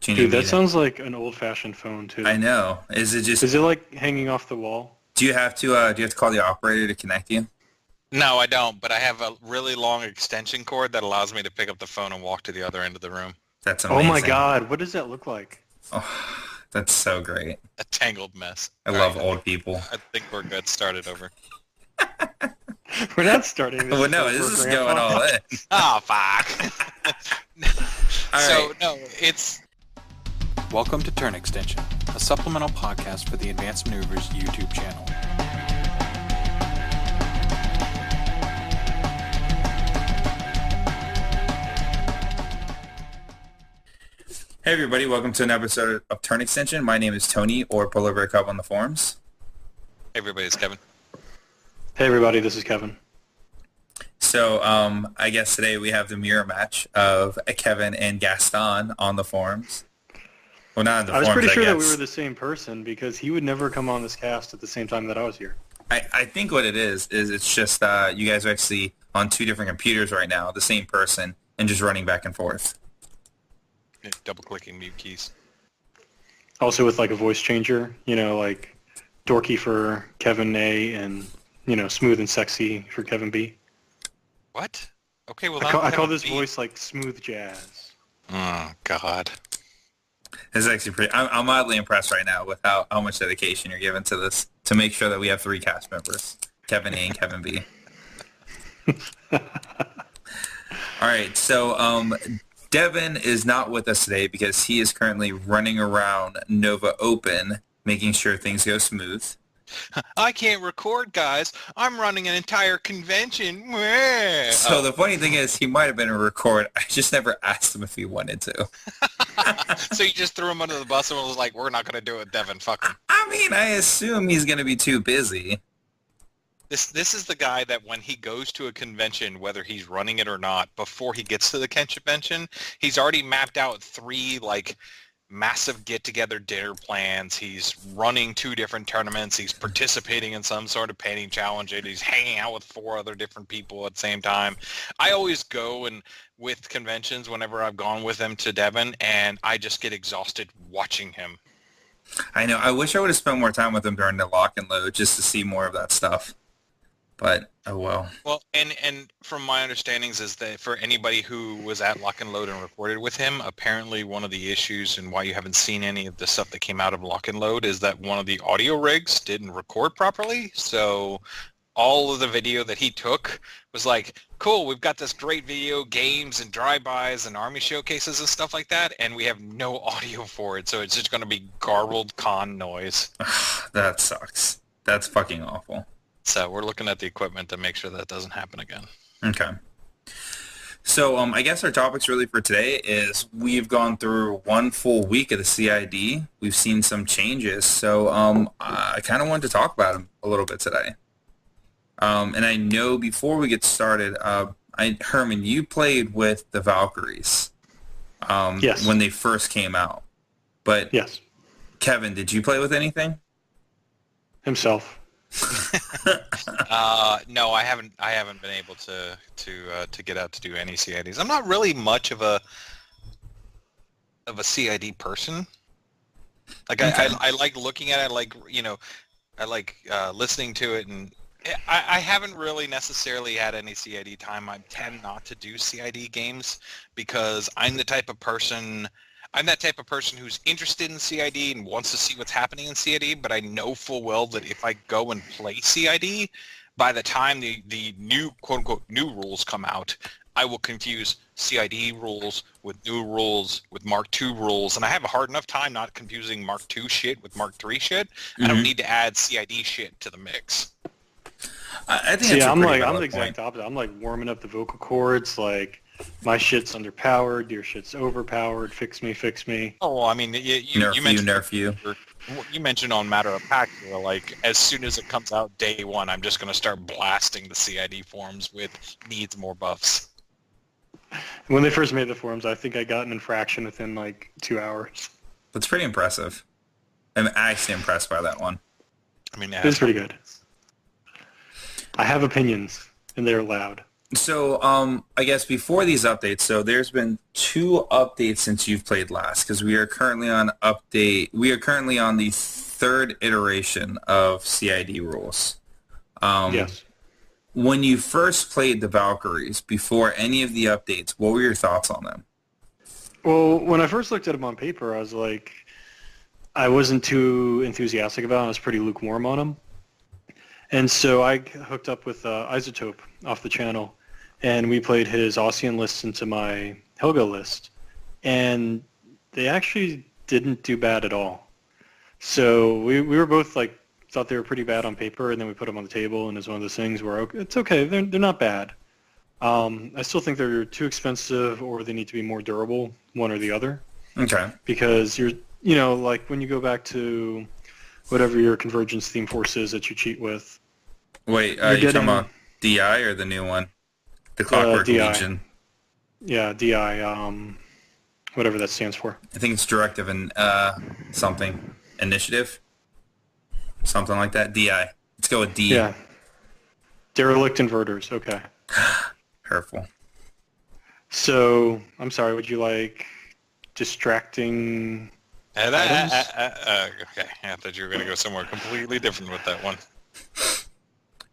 Do you Dude, need me that sounds like an old-fashioned phone too. I know. Is Is it like hanging off the wall? do you have to call the operator to connect you? No, I don't, but I have a really long extension cord that allows me to pick up the phone and walk to the other end of the room. That's amazing. Oh my god, what does that look like? Oh, that's so great. A tangled mess. I All love right, old people. I think we're good. Start it over. We're not starting this. Well, no, this is going all in. Oh, fuck. All So, right. no, it's... Welcome to Turn Extension, a supplemental podcast for the Advanced Maneuvers YouTube channel. Hey everybody, welcome to an episode of Turn Extension. My name is Tony, or Polar Bear Cub on the forums. Hey, everybody, it's Kevin. Hey everybody, this is Kevin. So, I guess today we have the mirror match of Kevin and Gaston on the forums. Well, not on the I was forums, pretty sure that we guess. were the same person because he would never come on this cast at the same time that I was here. I think what it is it's just you guys are actually on two different computers right now, the same person, and just running back and forth. Yeah, double-clicking mute keys. Also with like a voice changer, like dorky for Kevin A and, smooth and sexy for Kevin B. What? Okay, well, I call this voice like smooth jazz. Oh, God. It's actually pretty. I'm oddly impressed right now with how much dedication you're giving to this to make sure that we have three cast members, Kevin A and Kevin B. All right, so Devin is not with us today because he is currently running around Nova Open, making sure things go smooth. I can't record, guys. I'm running an entire convention. So the funny thing is, he might have been a record. I just never asked him if he wanted to. So you just threw him under the bus and was like, we're not going to do it, Devin. Fuck him. I mean, I assume he's going to be too busy. This is the guy that when he goes to a convention, whether he's running it or not, before he gets to the convention, he's already mapped out three, massive get-together dinner plans. He's running 2 different tournaments. He's participating in some sort of painting challenge. And he's hanging out with 4 other different people at the same time. I always go and with conventions whenever I've gone with him to Devon, and I just get exhausted watching him. I know. I wish I would have spent more time with him during the lock and load just to see more of that stuff. But, oh well. Well, and from my understandings is that for anybody who was at Lock and Load and recorded with him, apparently one of the issues and why you haven't seen any of the stuff that came out of Lock and Load is that one of the audio rigs didn't record properly. So all of the video that he took was like, cool, we've got this great video, games and drive-bys and army showcases and stuff like that, and we have no audio for it. So it's just going to be garbled con noise. That sucks. That's fucking awful. So we're looking at the equipment to make sure that doesn't happen again. Okay. So I guess our topics really for today is we've gone through 1 full week of the CID. We've seen some changes. So I kind of wanted to talk about them a little bit today. And I know before we get started, Herman, you played with the Valkyries Yes. when they first came out. But Yes. Kevin, did you play with anything? Himself. No, I haven't been able to get out to do any CIDs. I'm not really much of a CID person. Like Okay. I like looking at it, I like listening to it, and I haven't really necessarily had any CID time. I tend not to do CID games because I'm that type of person who's interested in CID and wants to see what's happening in CID, but I know full well that if I go and play CID, by the time the new, quote-unquote, new rules come out, I will confuse CID rules with new rules with Mark II rules, and I have a hard enough time not confusing Mark II shit with Mark III shit. Mm-hmm. I don't need to add CID shit to the mix. I think See, that's a I'm pretty the valid exact point. opposite. I'm like warming up the vocal cords, like my shit's underpowered, your shit's overpowered, fix me. Oh, I mean, you Nerf you. You mentioned on Matter of Fact, as soon as it comes out day 1, I'm just going to start blasting the CID forums with needs more buffs. When they first made the forums, I think I got an infraction within 2 hours. That's pretty impressive. I'm actually impressed by that one. I mean, It's pretty good. I have opinions, and they're loud. So, I guess before these updates, so there's been 2 updates since you've played last, because we are currently on the 3rd iteration of CID rules. Yes. When you first played the Valkyries, before any of the updates, what were your thoughts on them? Well, when I first looked at them on paper, I was like, I wasn't too enthusiastic about them. I was pretty lukewarm on them. And so I hooked up with Isotope off the channel, and we played his Ossian list into my Helga list, and they actually didn't do bad at all. So we were both like, thought they were pretty bad on paper, and then we put them on the table, and it's one of those things where it's okay, they're not bad. I still think they're too expensive, or they need to be more durable, one or the other. Okay. Because like when you go back to whatever your convergence theme force is that you cheat with. Wait, are you talking about DI or the new one? The Clockwork DI. Legion. Yeah, DI, whatever that stands for. I think it's Directive and something. Initiative? Something like that. DI. Let's go with D. Yeah. Derelict inverters, okay. Hurtful. So, I'm sorry, would you like distracting items? Okay, I thought you were going to go somewhere completely different with that one.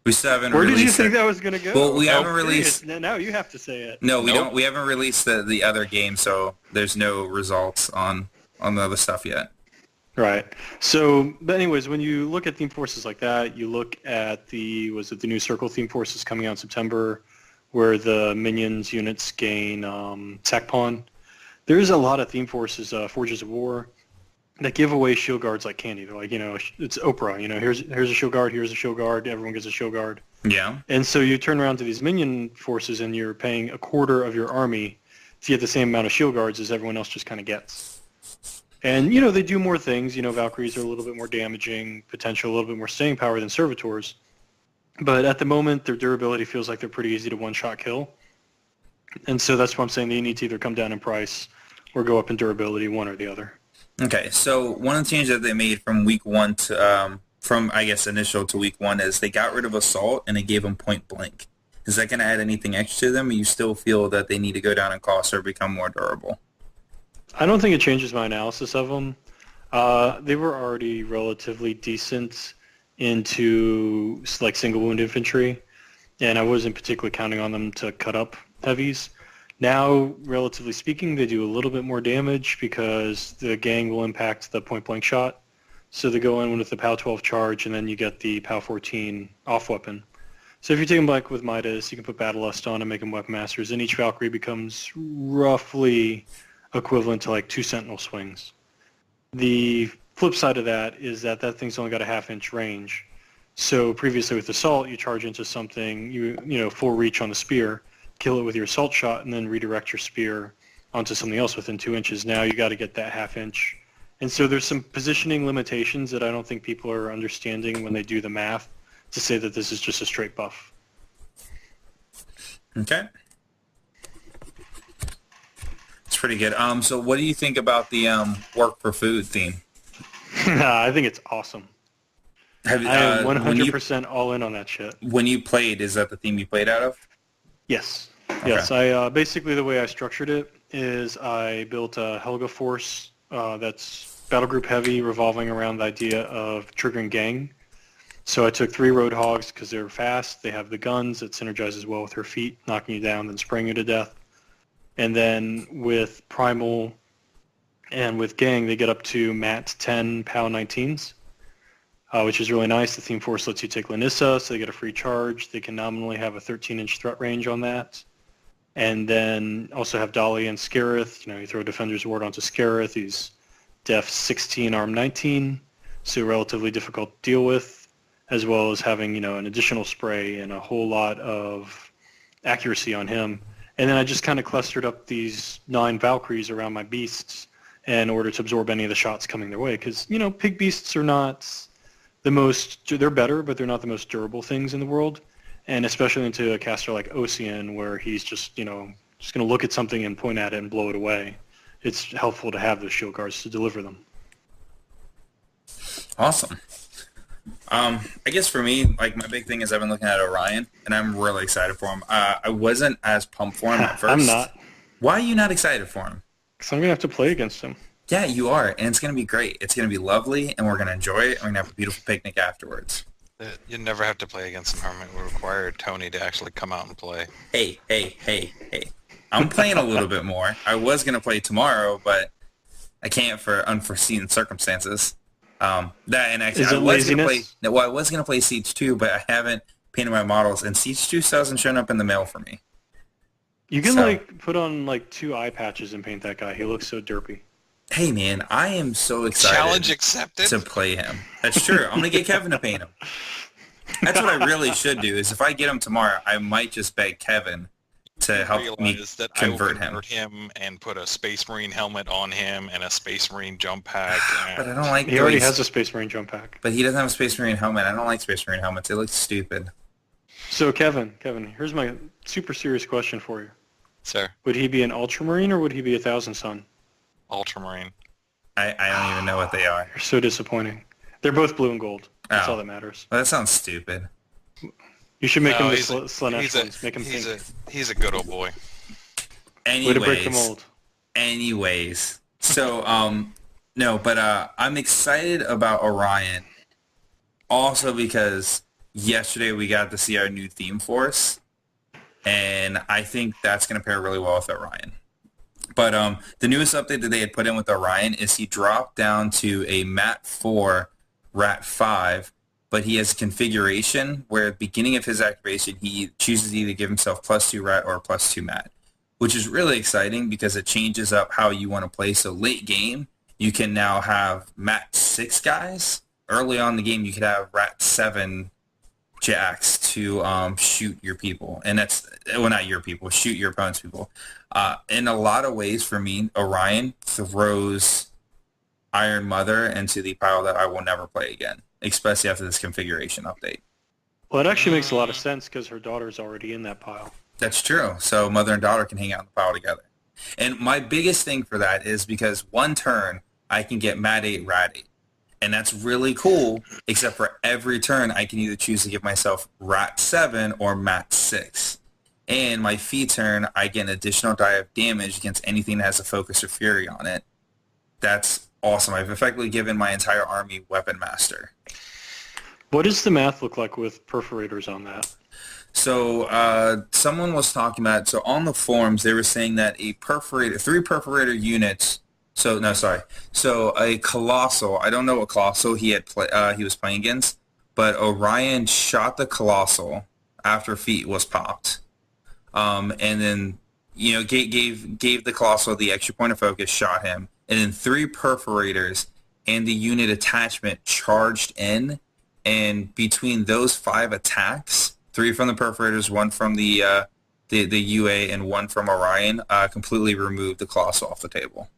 We still haven't Where released did you think it. that was going to go? Well, we haven't Serious. released... Now you have to say it. No, we Nope. don't. We haven't released the other game, so there's no results on the other stuff yet. Right. So, but anyways, when you look at theme forces like that, you look at the new Circle theme forces coming out in September, where the minions units gain sack pawn. There's a lot of theme forces, Forges of War, that give away shield guards like candy. They're like, it's Oprah. Here's a shield guard, here's a shield guard, everyone gets a shield guard. Yeah. And so you turn around to these minion forces and you're paying a quarter of your army to get the same amount of shield guards as everyone else just kind of gets. And, they do more things. Valkyries are a little bit more damaging, potential, a little bit more staying power than Servitors. But at the moment, their durability feels like they're pretty easy to one-shot kill. And so that's why I'm saying they need to either come down in price or go up in durability, one or the other. Okay, so one of the changes that they made from week 1 to from I guess initial to week 1 is they got rid of assault and they gave them point blank. Is that going to add anything extra to them, or you still feel that they need to go down in cost or become more durable? I don't think it changes my analysis of them. They were already relatively decent into like single wound infantry, and I wasn't particularly counting on them to cut up heavies. Now, relatively speaking, they do a little bit more damage because the gang will impact the point-blank shot. So they go in with the POW 12 charge, and then you get the POW 14 off weapon. So if you take them like with Midas, you can put Battle Lust on and make them weapon masters, and each Valkyrie becomes roughly equivalent to like 2 Sentinel swings. The flip side of that is that thing's only got a half-inch range. So previously with Assault, you charge into something, full reach on the spear, kill it with your assault shot, and then redirect your spear onto something else within 2 inches. Now you got to get that half inch. And so there's some positioning limitations that I don't think people are understanding when they do the math to say that this is just a straight buff. Okay. It's pretty good. So what do you think about the work for food theme? I think it's awesome. I am 100% all in on that shit. When you played, is that the theme you played out of? Yes. Okay. Yes. I basically the way I structured it is I built a Helga force that's battle group heavy, revolving around the idea of triggering gang. So I took 3 Roadhogs because they're fast. They have the guns. It synergizes well with her feet, knocking you down, then spraying you to death. And then with Primal and with Gang, they get up to MAT 10 POW 19s, which is really nice. The theme force lets you take Lanissa, so they get a free charge. They can nominally have a 13-inch threat range on that. And then also have Dolly and Scarith. You throw Defender's Ward onto Scarith. He's Def 16, Arm 19, so relatively difficult to deal with, as well as having, an additional spray and a whole lot of accuracy on him. And then I just kind of clustered up these 9 Valkyries around my beasts in order to absorb any of the shots coming their way. Because, pig beasts are not the most, they're better, but they're not the most durable things in the world. And especially into a caster like Ocean, where he's just, just going to look at something and point at it and blow it away. It's helpful to have those shield guards to deliver them. Awesome. I guess for me, like my big thing is I've been looking at Orion, and I'm really excited for him. I wasn't as pumped for him at first. I'm not. Why are you not excited for him? Because I'm going to have to play against him. Yeah, you are, and it's going to be great. It's going to be lovely, and we're going to enjoy it, and we're going to have a beautiful picnic afterwards. You never have to play against him, Hermit. We require Tony to actually come out and play. Hey. I'm playing a little bit more. I was going to play tomorrow, but I can't for unforeseen circumstances. That and actually, Is it I was going to play. laziness? No, well, I was going to play Siege 2, but I haven't painted my models, and Siege 2 still hasn't shown up in the mail for me. You can, So- put on, 2 eye patches and paint that guy. He looks so derpy. Hey, man, I am so excited Challenge accepted. to play him. That's true. I'm going to get Kevin to paint him. That's what I really should do, is if I get him tomorrow, I might just beg Kevin to help me Realize that convert I will convert him and put a Space Marine helmet on him and a Space Marine jump pack. But I don't like He already those- has a Space Marine jump pack. But he doesn't have a Space Marine helmet. I don't like Space Marine helmets. They look stupid. So, Kevin, here's my super serious question for you. Sir, Would he be an Ultramarine or would he be a Thousand Sun? Ultramarine. I don't even know what they are. You're so disappointing. They're both blue and gold. That's Oh. all that matters. Well, that sounds stupid. You should make No, him the he's a- Slanesh he's a- ones. Make him think. He's a good old boy. Way to break the Anyways, mold. so no, but I'm excited about Orion. Also because yesterday we got to see our new theme force, and I think that's going to pair really well with Orion. But the newest update that they had put in with Orion is he dropped down to a Mat 4, Rat 5, but he has a configuration where at the beginning of his activation, he chooses to either give himself +2 Rat or +2 Mat, which is really exciting because it changes up how you want to play. So late game, you can now have Mat 6 guys. Early on in the game, you could have Rat 7 jacks to shoot your people. And that's, well, not your people, shoot your opponent's people. In a lot of ways, for me, Orion throws Iron Mother into the pile that I will never play again, especially after this configuration update. Well, it actually makes a lot of sense because her daughter's already in that pile. That's true. So mother and daughter can hang out in the pile together. And my biggest thing for that is because one turn, I can get Mat 8, Rat 8. And that's really cool, except for every turn, I can either choose to give myself Rat 7 or Mat 6. And my fee turn, I get an additional die of damage against anything that has a Focus or Fury on it. That's awesome. I've effectively given my entire army Weapon Master. What does the math look like with perforators on that? So someone was talking about, so on the forums, they were saying that a perforator, 3 perforator units, so a Colossal, I don't know what Colossal he was playing against, but Orion shot the Colossal after feet was popped. And then, gave the Colossal the extra point of focus, shot him, and then 3 perforators and the unit attachment charged in, and between those 5 attacks, 3 from the perforators, 1 from the UA, and 1 from Orion, completely removed the Colossal off the table.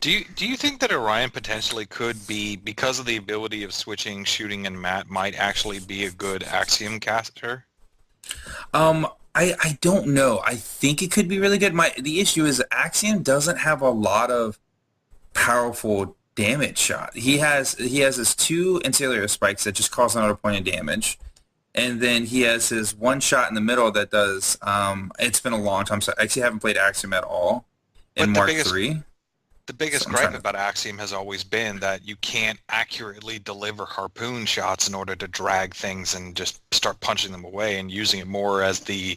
Do you think that Orion potentially could be, because of the ability of switching, shooting, and mat, might actually be a good Axiom caster? I don't know. I think it could be really good. The issue is Axiom doesn't have a lot of powerful damage shot. He has his 2 ancillary spikes that just cause another point of damage. And then he has his 1 shot in the middle that does, it's been a long time, so I actually haven't played Axiom at all in Mark 3. The biggest So I'm gripe trying to- about Axiom has always been that you can't accurately deliver harpoon shots in order to drag things and just start punching them away, and using it more as the,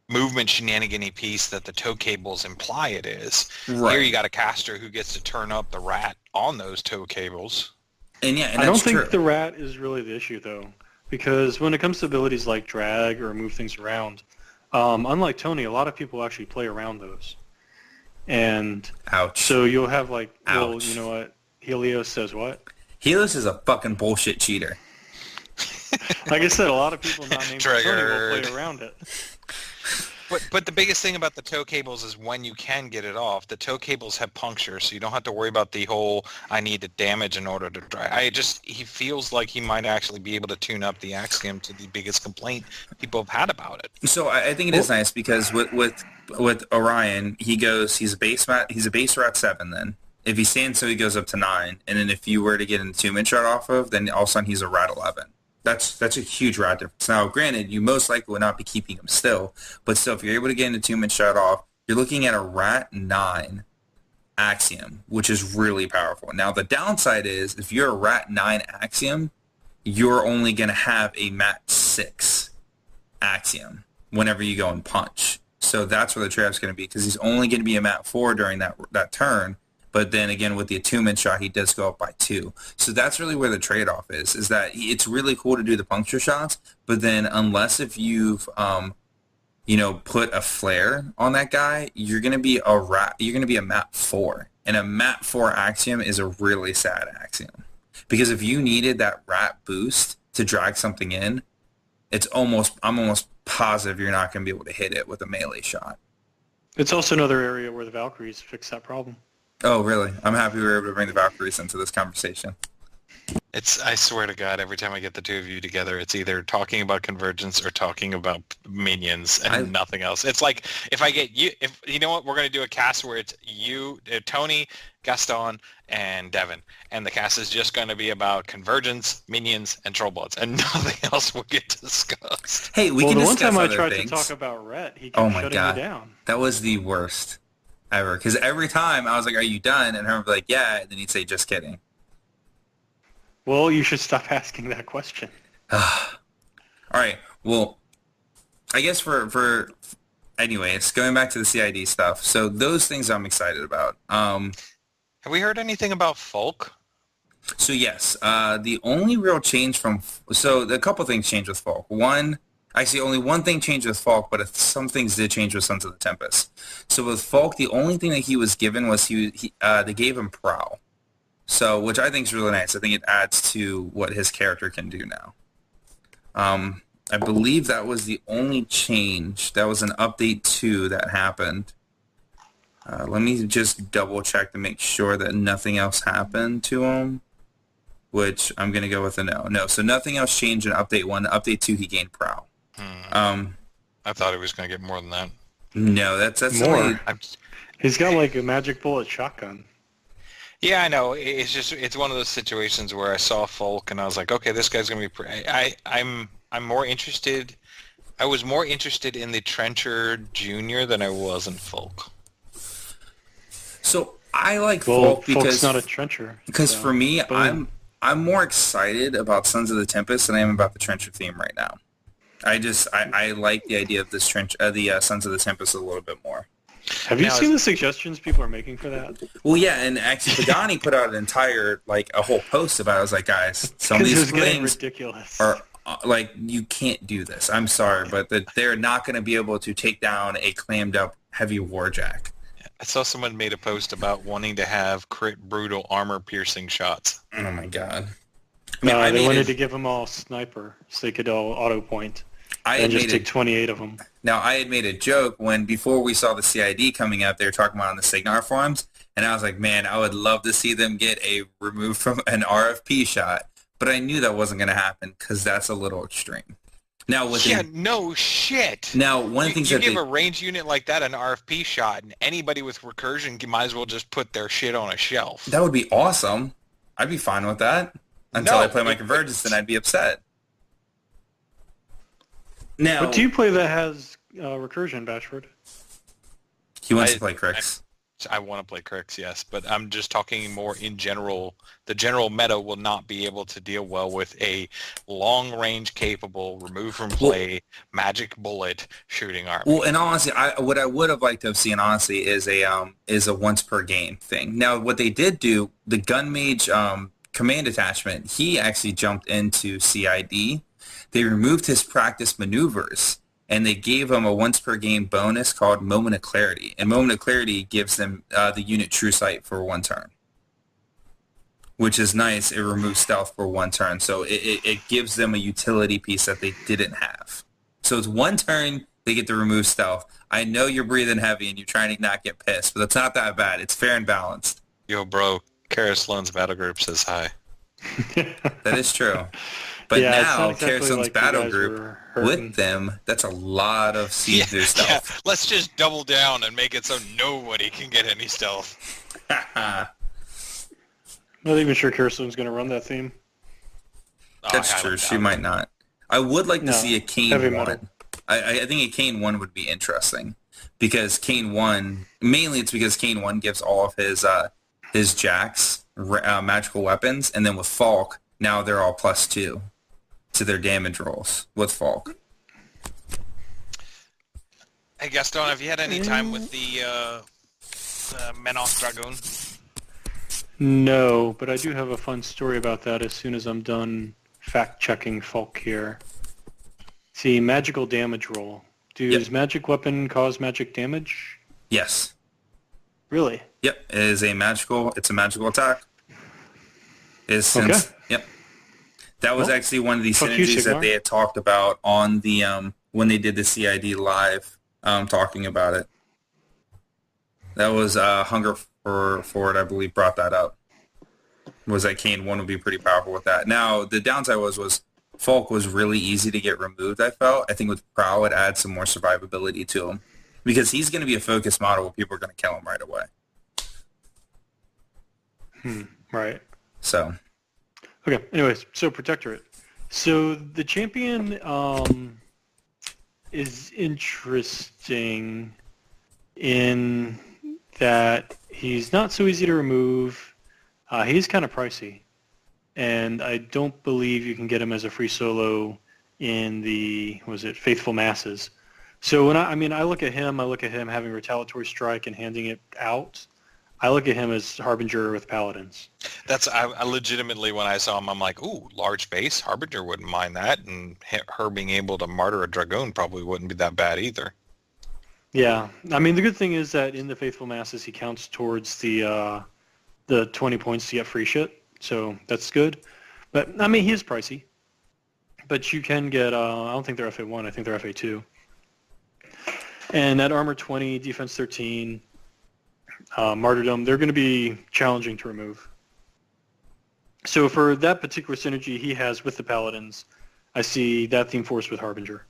movement shenanigan-y piece that the tow cables imply it is. Right. Here you got a caster who gets to turn up the rat on those tow cables. And yeah, and I don't that's think true. the rat is really the issue, though, because when it comes to abilities like drag or move things around, unlike Tony, a lot of people actually play around those. And Ouch. so you'll have well, Ouch. you know what? Helios says what? Helios is a fucking bullshit cheater. Like I said, a lot of people not named Tony will Triggered. play around it. But the biggest thing about the tow cables is when you can get it off, the tow cables have puncture, so you don't have to worry about the whole I need to damage in order to drag. He feels like he might actually be able to tune up the Axiom to the biggest complaint people have had about it. So I think it is nice because with Orion, he's a base Rat 7 then, If he stands so he goes up to 9, and then if you were to get an attunement shot off of, then all of a sudden he's a rat 11. That's a huge rat difference. Now, granted, you most likely would not be keeping him still, but still, if you're able to get an attunement shot off, you're looking at a rat 9 axiom, which is really powerful. Now, the downside is if you're a rat 9 axiom, you're only going to have a mat 6 axiom whenever you go and punch. So that's where the trade-off's going to be, because he's only going to be a mat 4 during that turn. But then again, with the attunement shot, he does go up by 2. So that's really where the trade-off is that it's really cool to do the puncture shots, but then unless if you've, put a flare on that guy, you're going to be a mat 4. And a mat 4 axiom is a really sad axiom. Because if you needed that rat boost to drag something in, I'm almost positive you're not going to be able to hit it with a melee shot. It's also another area where the Valkyries fix that problem. Oh, really? I'm happy we were able to bring the Valkyries into this conversation. I swear to God, every time I get the two of you together, it's either talking about Convergence or talking about minions and nothing else. It's like if I get you, if you know what, we're going to do a cast where it's you, Tony, Gaston, and Devin, and the cast is just going to be about Convergence, minions, and Trollbloods, and nothing else will get discussed. Hey, we can discuss the one time I other tried things. to talk about Rhett, he kept shutting me down. That was the worst ever, because every time I was like, "Are you done?" and her would be like, "Yeah," and then he'd say, "Just kidding." Well, you should stop asking that question. All right. Well, I guess for anyways, going back to the CID stuff. So those things I'm excited about. Have we heard anything about Folk? So yes, the only real change a couple things changed with Folk. Only one thing changed with Folk, but some things did change with Sons of the Tempest. So with Folk, the only thing that he was given was they gave him Prowl. So, which I think is really nice. I think it adds to what his character can do now. I believe that was the only change. That was an update 2 that happened. Let me just double check to make sure that nothing else happened to him, which I'm going to go with a no. No, so nothing else changed in update 1. Update 2, he gained Prowl. I thought he was going to get more than that. No, that's more. He's got like a magic bullet shotgun. Yeah, I know. It's one of those situations where I saw Folk and I was like, okay, this guy's gonna be. I'm more interested. I was more interested in the Trencher Junior than I was in Folk. So I like Folk because Folk's not a Trencher. Because for me, I'm more excited about Sons of the Tempest than I am about the Trencher theme right now. I like the idea of this the Sons of the Tempest a little bit more. Have you seen the suggestions people are making for that? Well, yeah, and actually Pagani put out a whole post about it. I was like, guys, some of these things ridiculous. are you can't do this. I'm sorry, but they're not going to be able to take down a clammed up heavy warjack. I saw someone made a post about wanting to have crit brutal armor piercing shots. Oh my god. They wanted to give them all sniper so they could all auto point. And just take 28 of them. Now, I had made a joke before we saw the CID coming out, they were talking about on the Signar forums, and I was like, man, I would love to see them get a remove from an RFP shot, but I knew that wasn't going to happen because that's a little extreme. Now, no shit. Now, one of the things you give a range unit like that an RFP shot, and anybody with recursion might as well just put their shit on a shelf. That would be awesome. I'd be fine with that until I play my Convergence, then I'd be upset. Now, what do you play that has recursion, Bashford? He wants to play Crix. I want to play Crix, yes, but I'm just talking more in general. The general meta will not be able to deal well with a long-range capable, remove from play, magic bullet shooting army. Well, and honestly, what I would have liked to have seen, honestly, is a once per game thing. Now, what they did do, the Gun Mage command attachment, he actually jumped into CID. They removed his practice maneuvers, and they gave him a once-per-game bonus called Moment of Clarity. And Moment of Clarity gives them the unit True Sight for 1 turn, which is nice. It removes stealth for 1 turn, so it gives them a utility piece that they didn't have. So it's 1 turn, they get to remove stealth. I know you're breathing heavy and you're trying to not get pissed, but it's not that bad. It's fair and balanced. Yo, bro, Kara Sloan's battle group says hi. That is true. But now, Karasun's like battle group with them, that's a lot of see-through stealth. Yeah. Let's just double down and make it so nobody can get any stealth. Not even sure Kirsten's going to run that theme. That's true. She might not. I would like to see a Kane heavy 1. metal. I think a Kane 1 would be interesting because Kane 1, mainly it's because Kane 1 gives all of his jacks magical weapons, and then with Falk, now they're all +2 to their damage rolls with Falk. Hey Gaston, have you had any time with the Menos Dragoon? No, but I do have a fun story about that as soon as I'm done fact-checking Falk here. See, magical damage roll. Does magic weapon cause magic damage? Yes. Really? Yep. It's a magical attack. Yep. That was actually one of the synergies that they had talked about on the when they did the CID live talking about it. That was Hunger for it, I believe, brought that up. Was that Kane 1 would be pretty powerful with that. Now, the downside was Falk was really easy to get removed, I felt. I think with Prowl, it adds some more survivability to him. Because he's going to be a focus model where people are going to kill him right away. Right. So. Okay, anyways, so Protectorate. So the champion is interesting in that he's not so easy to remove. He's kind of pricey. And I don't believe you can get him as a free solo in the, Faithful Masses. So when I look at him having Retaliatory Strike and handing it out. I look at him as Harbinger with Paladins. I legitimately, when I saw him, I'm like, ooh, large base? Harbinger wouldn't mind that, and her being able to martyr a Dragoon probably wouldn't be that bad either. Yeah. I mean, the good thing is that in the Faithful Masses, he counts towards the 20 points to get free shit, so that's good. But, I mean, he is pricey. But you can get, I don't think they're FA1, I think they're FA2. And that Armor 20, Defense 13... Martyrdom, they're going to be challenging to remove. So for that particular synergy he has with the Paladins, I see that theme force with Harbinger.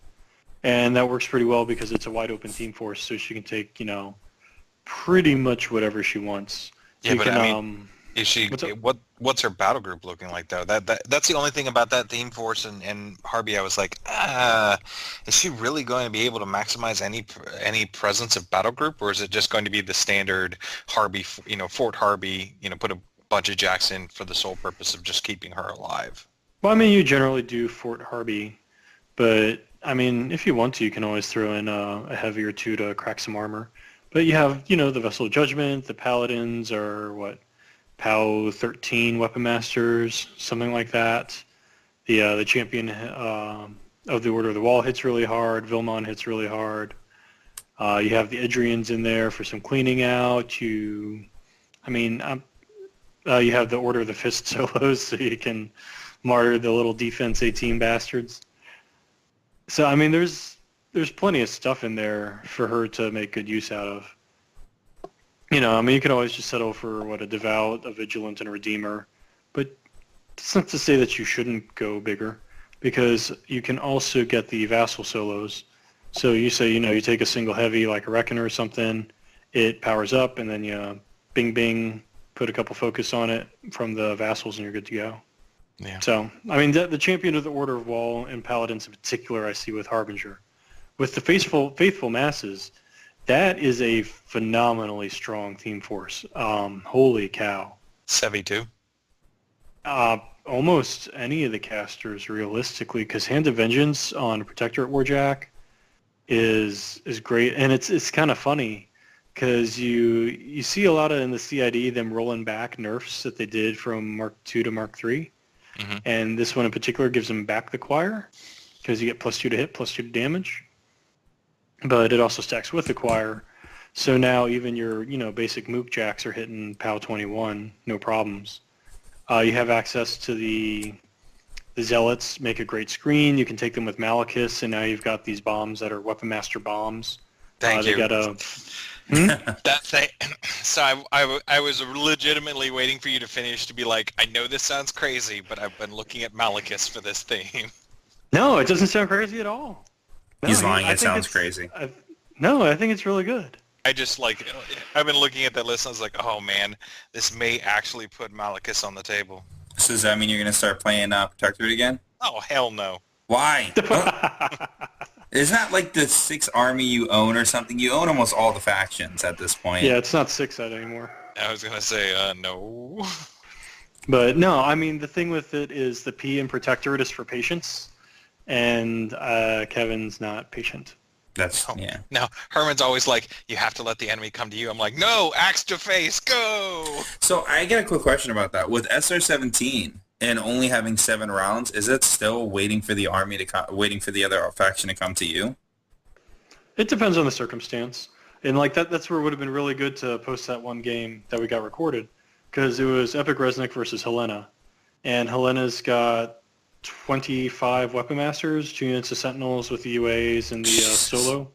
And that works pretty well because it's a wide open theme force, so she can take, pretty much whatever she wants. Yeah, but is she? What's her battle group looking like though? That's the only thing about that theme force and Harby. I was like, is she really going to be able to maximize any presence of battle group, or is it just going to be the standard Harby? Fort Harby. Put a bunch of jacks in for the sole purpose of just keeping her alive. Well, I mean, you generally do Fort Harby, but I mean, if you want to, you can always throw in a heavy or two to crack some armor. But you have, the Vessel of Judgment. The Paladins are what? POW 13 Weapon Masters, something like that. The champion of the Order of the Wall hits really hard. Vilmon hits really hard. You have the Idrians in there for some cleaning out. You have the Order of the Fist solos, so you can martyr the little defense 18 bastards. So I mean, there's plenty of stuff in there for her to make good use out of. You can always just settle for a Devout, a Vigilant, and a Redeemer. But it's not to say that you shouldn't go bigger, because you can also get the Vassal solos. So you say, you take a single heavy like a Reckoner or something, it powers up, and then you bing bing, put a couple focus on it from the Vassals, and you're good to go. Yeah. So, the champion of the Order of Wall and Paladins in particular I see with Harbinger. With the Faithful Masses, that is a phenomenally strong theme force. Holy cow. Sevi too? Almost any of the casters, realistically, because Hand of Vengeance on Protectorate Warjack is great. And it's kind of funny, because you see a lot of in the CID them rolling back nerfs that they did from Mark II to Mark III. Mm-hmm. And this one in particular gives them back the Choir, because you get +2 to hit, +2 to damage. But it also stacks with the Choir. So now even your, basic Mook Jacks are hitting POW 21, no problems. You have access to the Zealots, make a great screen. You can take them with Malachus, and now you've got these bombs that are Weapon Master bombs. Thank you. That thing. So I was legitimately waiting for you to finish to be like, I know this sounds crazy, but I've been looking at Malachus for this theme. No, it doesn't sound crazy at all. He's lying. It sounds crazy. No, I think it's really good. I just like, I've been looking at that list and I was like, oh man, this may actually put Malekith on the table. So does that mean you're going to start playing Protectorate again? Oh, hell no. Why? Isn't that like the 6th army you own or something? You own almost all the factions at this point. Yeah, it's not 6-set anymore. I was going to say, no. But no, I mean, the thing with it is the P in Protectorate is for patience, and Kevin's not patient. That's, Oh, yeah. No, Herman's always like, you have to let the enemy come to you. I'm like, no, axe to face, go! So I got a quick question about that. With SR-17 and only having 7 rounds, is it still waiting for the army to waiting for the other faction to come to you? It depends on the circumstance. And like that's where it would have been really good to post that one game that we got recorded, because it was Epic Resnick versus Helena. And Helena's got 25 Weapon Masters, 2 units of Sentinels with the UAs and the solo.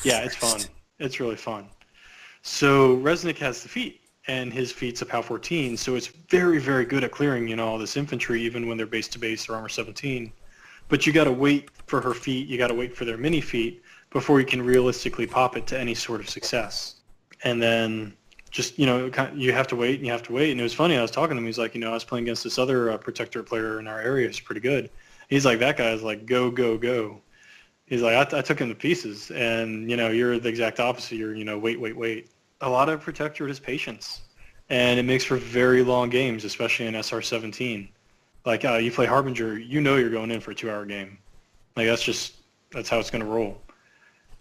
Yeah, it's fun. It's really fun. So Resnick has the feat, and his feat's a POW 14, so it's very, very good at clearing, all this infantry, even when they're base to base or armor 17. But you got to wait for her feat, you got to wait for their mini feat before you can realistically pop it to any sort of success. And then just, you have to wait and you have to wait. And it was funny, I was talking to him, he's like, I was playing against this other Protector player in our area who's pretty good. He's like, that guy's like, go, go, go. He's like, I took him to pieces. And, you're the exact opposite. You're, wait, wait, wait. A lot of Protector is patience. And it makes for very long games, especially in SR-17. Like, you play Harbinger, you're going in for a 2-hour game. Like, that's how it's going to roll.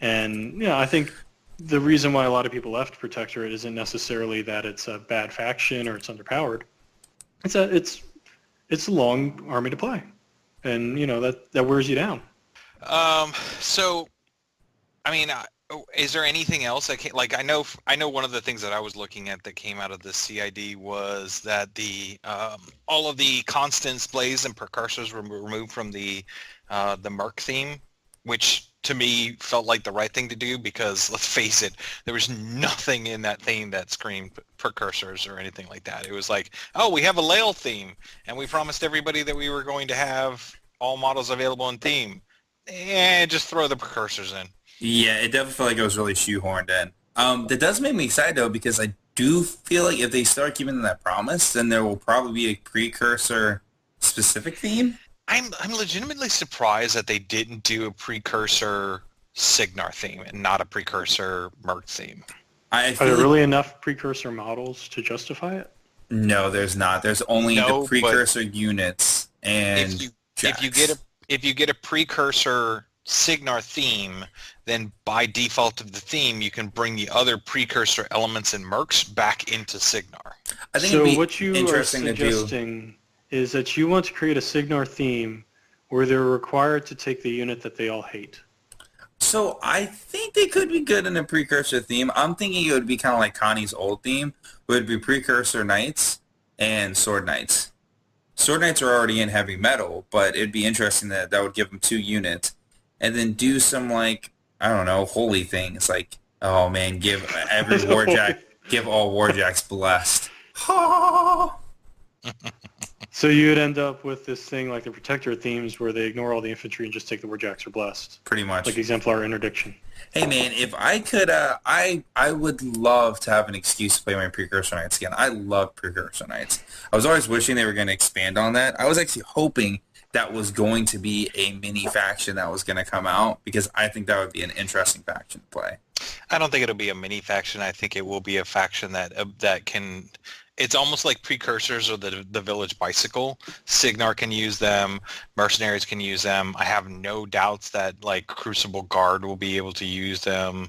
And, I think the reason why a lot of people left Protectorate isn't necessarily that it's a bad faction or it's underpowered. It's that it's a long army to play. And, that wears you down. So, I mean, is there anything else that came, like, I know one of the things that I was looking at that came out of the CID was that the all of the constants, blaze, and precursors were removed from the Merc theme, which to me felt like the right thing to do, because let's face it, there was nothing in that theme that screamed precursors or anything like that. It was like, oh, we have a Lail theme, and we promised everybody that we were going to have all models available in theme. And just throw the precursors in. Yeah, it definitely felt like it was really shoehorned in. That does make me excited, though, because I do feel like if they start keeping that promise, then there will probably be a precursor-specific theme. I'm legitimately surprised that they didn't do a precursor Signar theme and not a precursor Merc theme. Are there really enough precursor models to justify it? No, there's not. There's only the precursor units and if you get a precursor Signar theme, then by default of the theme, you can bring the other precursor elements and mercs back into Signar. I think so what you are suggesting is that you want to create a Signar theme where they're required to take the unit that they all hate. So I think they could be good in a precursor theme. I'm thinking it would be kind of like Connie's old theme, where it would be precursor knights and sword knights. Sword knights are already in heavy metal, but it'd be interesting that would give them 2 units. And then do some, like, I don't know, holy things. Like, oh man, give every warjack, give all warjacks blessed. So you would end up with this thing like the Protector themes where they ignore all the infantry and just take the warjacks or blessed. Pretty much. Like Exemplar Interdiction. Hey man, if I could, I would love to have an excuse to play my Precursor Knights again. I love Precursor Knights. I was always wishing they were going to expand on that. I was actually hoping that was going to be a mini faction that was going to come out, because I think that would be an interesting faction to play. I don't think it'll be a mini faction. I think it will be a faction that can. It's almost like precursors or the village bicycle. Signar can use them. Mercenaries can use them. I have no doubts that like Crucible Guard will be able to use them.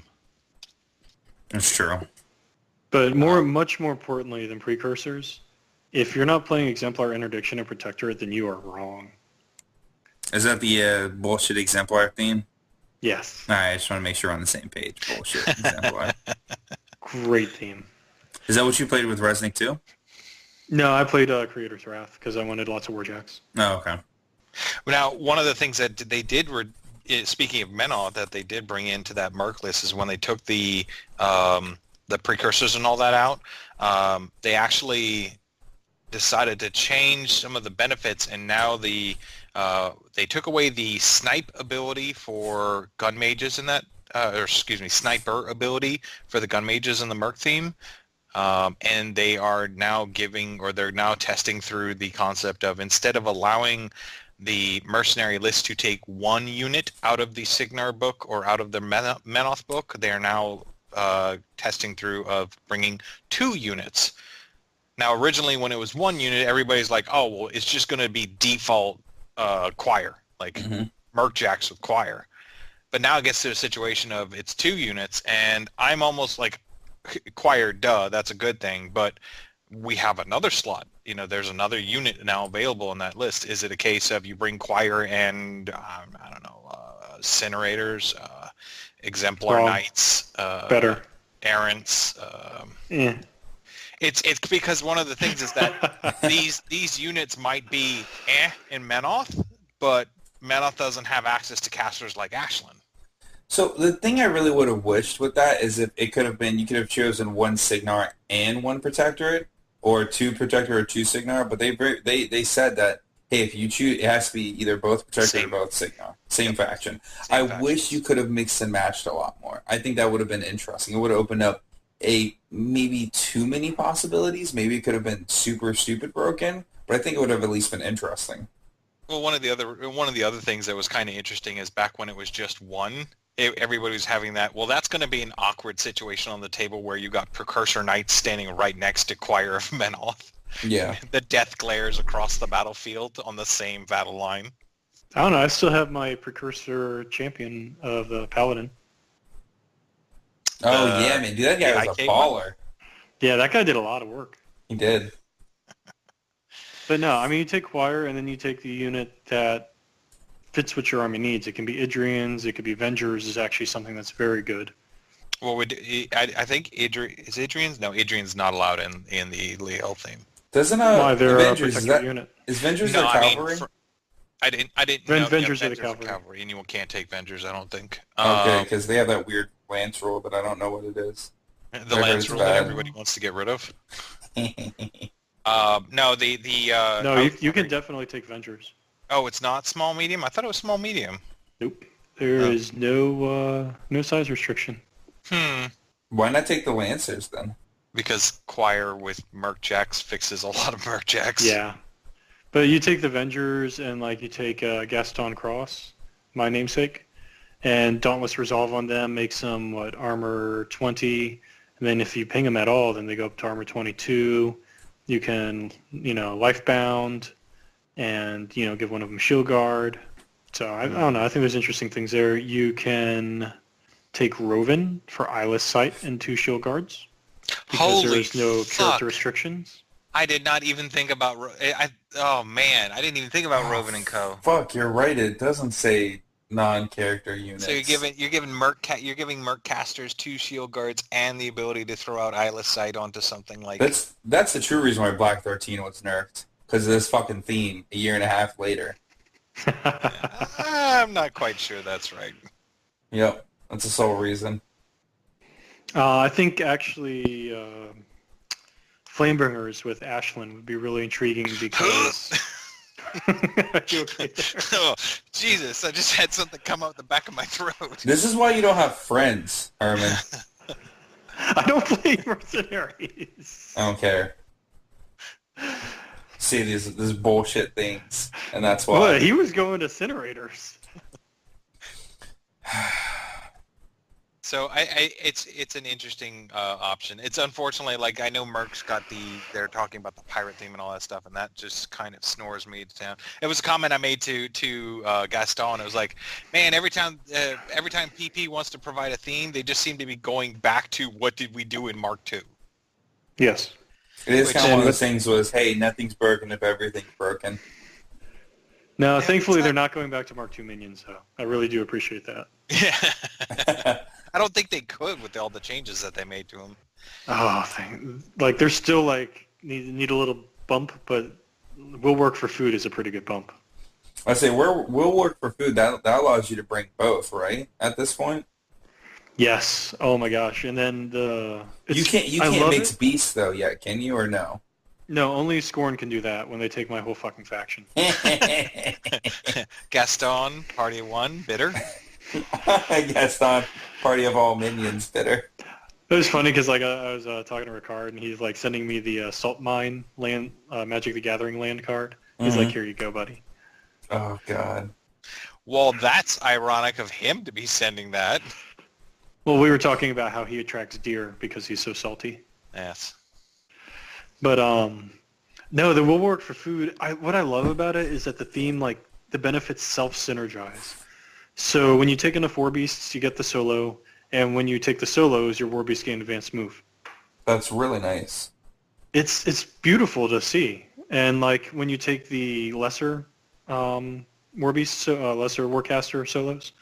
That's true. But much more importantly than precursors, if you're not playing Exemplar Interdiction and Protectorate, then you are wrong. Is that the bullshit Exemplar theme? Yes. All right, I just want to make sure we're on the same page. Bullshit Exemplar. Great theme. Is that what you played with Resnick too? No, I played Creator's Wrath because I wanted lots of warjacks. Oh, okay. Now, one of the things that they did speaking of Menal, that they did bring into that Merc list is when they took the precursors and all that out, they actually decided to change some of the benefits, and now they took away the snipe ability for gun mages in that sniper ability for the gun mages in the Merc theme. And they are now they're now testing through the concept of, instead of allowing the mercenary list to take one unit out of the Signar book or out of the Menoth book, they are now testing through of bringing 2 units. Now, originally when it was 1 unit, everybody's like, oh, well, it's just going to be default choir, like Merc Jacks with choir. But now it gets to a situation of it's 2 units, and I'm almost like, choir, duh, that's a good thing, but we have another slot. There's another unit now available in that list. Is it a case of you bring choir and, I don't know, incinerators, exemplar knights, better errants? Yeah. It's because one of the things is that these units might be in Menoth, but Menoth doesn't have access to casters like Ashlyn. So the thing I really would have wished with that is if it could have been, you could have chosen 1 Signar and 1 Protectorate, or 2 Protector or 2 Signar, but they said that, hey, if you choose, it has to be either both Protector or both Signar. Same faction. I wish you could have mixed and matched a lot more. I think that would have been interesting. It would have opened up maybe too many possibilities. Maybe it could have been super stupid broken, but I think it would have at least been interesting. Well, one of the other things that was kind of interesting is back when it was just 1, everybody was having that, well, that's going to be an awkward situation on the table where you got Precursor Knights standing right next to Choir of Menoth. Yeah. The death glares across the battlefield on the same battle line. I don't know. I still have my Precursor champion of the Paladin. Oh, yeah, man. Dude, that guy was a baller. Yeah, that guy did a lot of work. He did. But no, I mean, you take Choir, and then you take the unit that fits what your army needs. It can be Idrians, it could be Vengers is actually something that's very good. Well, I think is Idrians? No, Idrian's not allowed in the Leal theme. Doesn't Avengers is that unit? Is Vengers no, their cavalry? I didn't know. Vengers Yeah, are the cavalry. and you can't take Vengers, I don't think. Okay, because they have that weird lance rule, but I don't know what it is. The lance rule that everybody wants to get rid of. No, you can definitely take Vengers. Oh, it's not small medium? I thought it was small medium. Nope. There is no size restriction. Why not take the Lancers then? Because Choir with Merc Jacks fixes a lot of Merc Jacks. Yeah. But you take the Vengers and you take Gaston Cross, my namesake, and Dauntless Resolve on them makes them, armor 20. And then if you ping them at all, then they go up to armor 22. You can, Lifebound and, give one of them Shield Guard. So I don't know. I think there's interesting things there. You can take Roven for Eyeless Sight and 2 Shield Guards. Because there's no character restrictions. I did not even think about... oh, man. I didn't even think about Roven and Co. Fuck, you're right. It doesn't say non-character units. So you're giving Merc casters 2 Shield Guards and the ability to throw out Eyeless Sight onto something like... That's the true reason why Black 13 was nerfed. Because of this fucking theme a year and a half later. I'm not quite sure that's right. Yep, that's the sole reason. I think actually Flamebringers with Ashlyn would be really intriguing because... Are you okay there? Oh, Jesus, I just had something come out the back of my throat. This is why you don't have friends, Herman. I don't play Mercenaries. I don't care. See these bullshit things, and that's why. What? He was going to Incinerators. So it's an interesting option. It's unfortunately, I know Merc's they're talking about the pirate theme and all that stuff, and that just kind of snores me to town. It was a comment I made to Gaston. It was like, man, every time PP wants to provide a theme, they just seem to be going back to what did we do in Mark II. Yes. It is kind of one of those things was, hey, nothing's broken if everything's broken. No, thankfully they're not going back to Mark II minions, though. I really do appreciate that. Yeah. I don't think they could with all the changes that they made to them. Oh, they're still need a little bump, but Will Work for Food is a pretty good bump. I say Will Work for Food, that allows you to bring both, right? At this point. Yes. Oh my gosh. And then you can't mix beasts though yet, can you, or no? No, only Scorn can do that when they take my whole fucking faction. Gaston, Party of 1, bitter. Gaston, party of all minions, bitter. It was funny because like I was talking to Ricard and he's like sending me the Salt Mine land Magic the Gathering land card. He's like, here you go, buddy. Oh God. Well, that's ironic of him to be sending that. Well, we were talking about how he attracts deer because he's so salty. Yes. But no, the will work for food. What I love about it is that the theme, like the benefits self-synergize. So when you take enough war beasts, you get the solo, and when you take the solos, your war beasts gain advanced move. That's really nice. It's beautiful to see, and like when you take the lesser war beasts, lesser warcaster solos,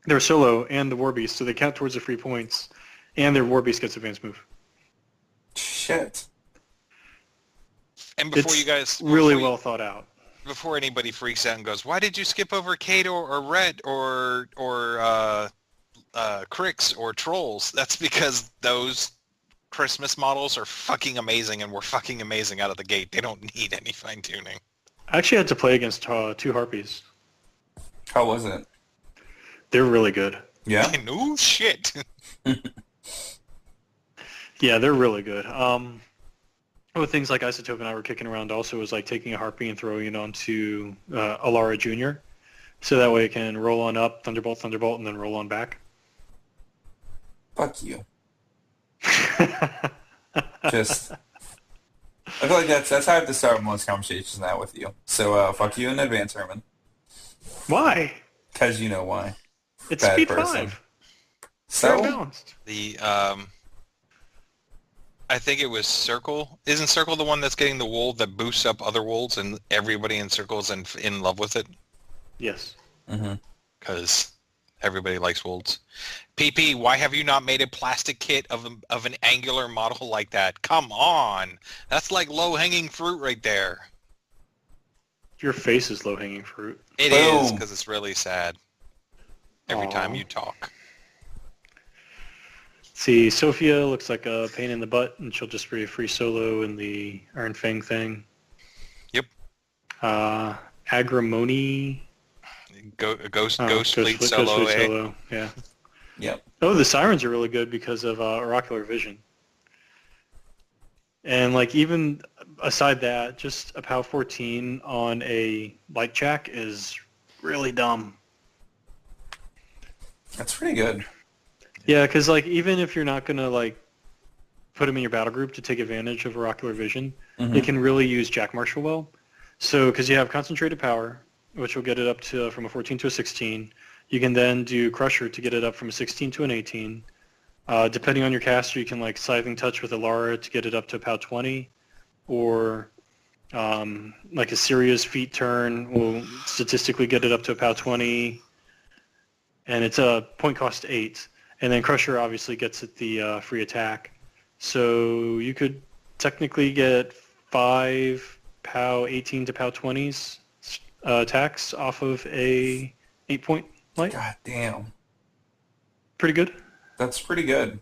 they're solo and the war beast, so they count towards the free points, and their war beast gets advanced move. Shit. And before It's you guys... really well thought out. Before anybody freaks out and goes, why did you skip over Kato or Red or Crix or Trolls? That's because those Christmas models are fucking amazing and were fucking amazing out of the gate. They don't need any fine-tuning. I actually had to play against 2 Harpies. How was it? They're really good. Yeah? No shit. Yeah, they're really good. With things like Isotope and I were kicking around also was like taking a Harpy and throwing it onto Alara Jr. So that way it can roll on up, Thunderbolt, Thunderbolt, and then roll on back. Fuck you. Just... I feel like that's how I have to start most conversations now with you. So, fuck you in advance, Herman. Why? Because you know why. It's Bad speed person. 5. So? Very balanced. The I think it was Circle. Isn't Circle the one that's getting the wool that boosts up other wolves and everybody in Circle is in love with it? Yes. Mm-hmm. Because everybody likes wolves. PP, why have you not made a plastic kit of an angular model like that? Come on. That's like low-hanging fruit right there. Your face is low-hanging fruit. It Boom. is, because it's really sad every time you talk. See, Sophia looks like a pain in the butt, and she'll just be a free solo in the Iron Fang thing. Yep. Agrimony. Ghost Fleet solo. Yeah. Yep. Oh, the Sirens are really good because of Oracular Vision. And like even aside that, just a POW 14 on a Light Jack is really dumb. That's pretty good. Yeah, because like even if you're not gonna like put him in your battle group to take advantage of Oracular Vision, you can really use Jack Marshall well. So because you have concentrated power, which will get it up to from a 14 to a 16. You can then do Crusher to get it up from a 16 to an 18. Depending on your caster, you can like Scything Touch with Alara to get it up to a POW 20, or like Assyria's Feet Turn will statistically get it up to a POW 20, and it's a point cost 8. And then Crusher obviously gets it the free attack. So you could technically get 5 POW 18 to POW 20s attacks off of a 8-point light. God damn. Pretty good. That's pretty good.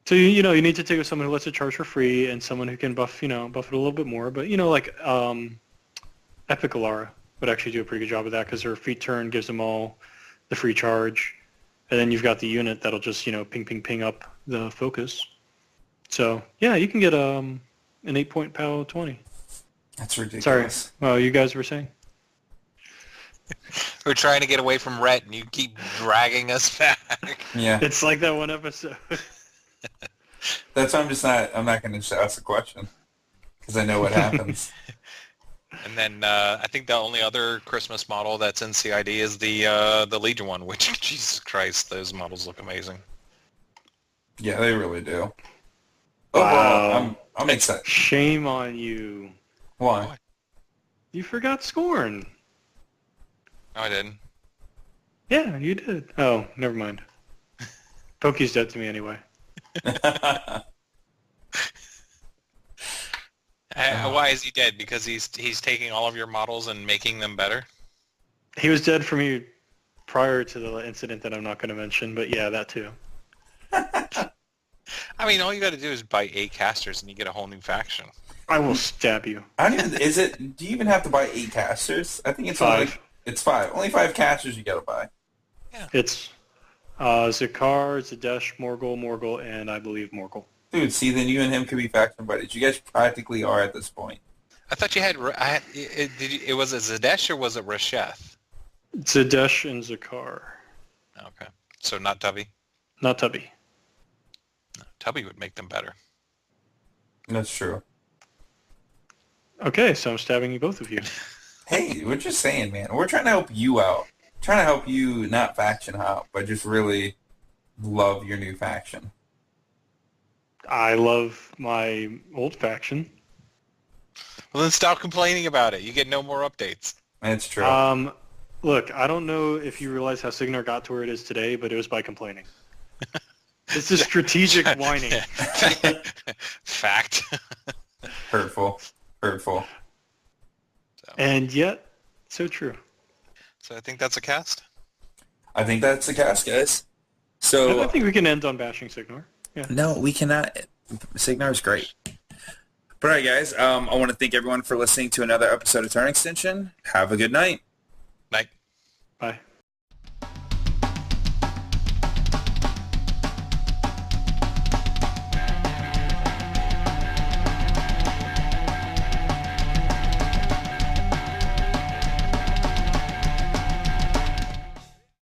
So you need to take someone who lets it charge for free and someone who can buff it a little bit more. But like Epic Alara would actually do a pretty good job of that because her feet turn gives them all the free charge. And then you've got the unit that'll just, ping, ping, ping up the focus. So, yeah, you can get an 8-point POW 20. That's ridiculous. Sorry. Well, you guys were saying? We're trying to get away from Rhett, and you keep dragging us back. Yeah. It's like that one episode. That's why I'm not going to ask the question. Because I know what happens. And then I think the only other Christmas model that's in CID is the Legion one, which, Jesus Christ, those models look amazing. Yeah, they really do. Wow. I'm excited. Shame on you. Why? You forgot Scorn. No, I didn't. Yeah, you did. Oh, never mind. Poki's dead to me anyway. Why is he dead? Because he's taking all of your models and making them better? He was dead for me prior to the incident that I'm not going to mention, but yeah, that too. I mean, all you got to do is buy 8 casters and you get a whole new faction. I will stab you. Do you even have to buy 8 casters? I think it's 5. It's 5. Only 5 casters you gotta buy. Yeah. It's Zakar, Zadesh, Morgul, and I believe Morgul. Dude, see, then you and him could be faction buddies. You guys practically are at this point. I thought you had. It was it Zadesh or was it Rasheth? Zadesh and Zakar. Okay, so not Tubby. Not Tubby. Tubby would make them better. That's true. Okay, so I'm stabbing you both of you. Hey, we're just saying, man. We're trying to help you out. Trying to help you not faction hop, but just really love your new faction. I love my old faction. Well, then stop complaining about it. You get no more updates. That's true. Look, I don't know if you realize how Signar got to where it is today, but it was by complaining. It's a strategic whining. Fact. Hurtful. So And yet, so true. I think that's a cast. I think that's the cast, guys. I So, think we can end on bashing Signar. Yeah. no, we cannot. Signar's great. But all right, guys, I want to thank everyone for listening to another episode of Turn Extension. Have a good night.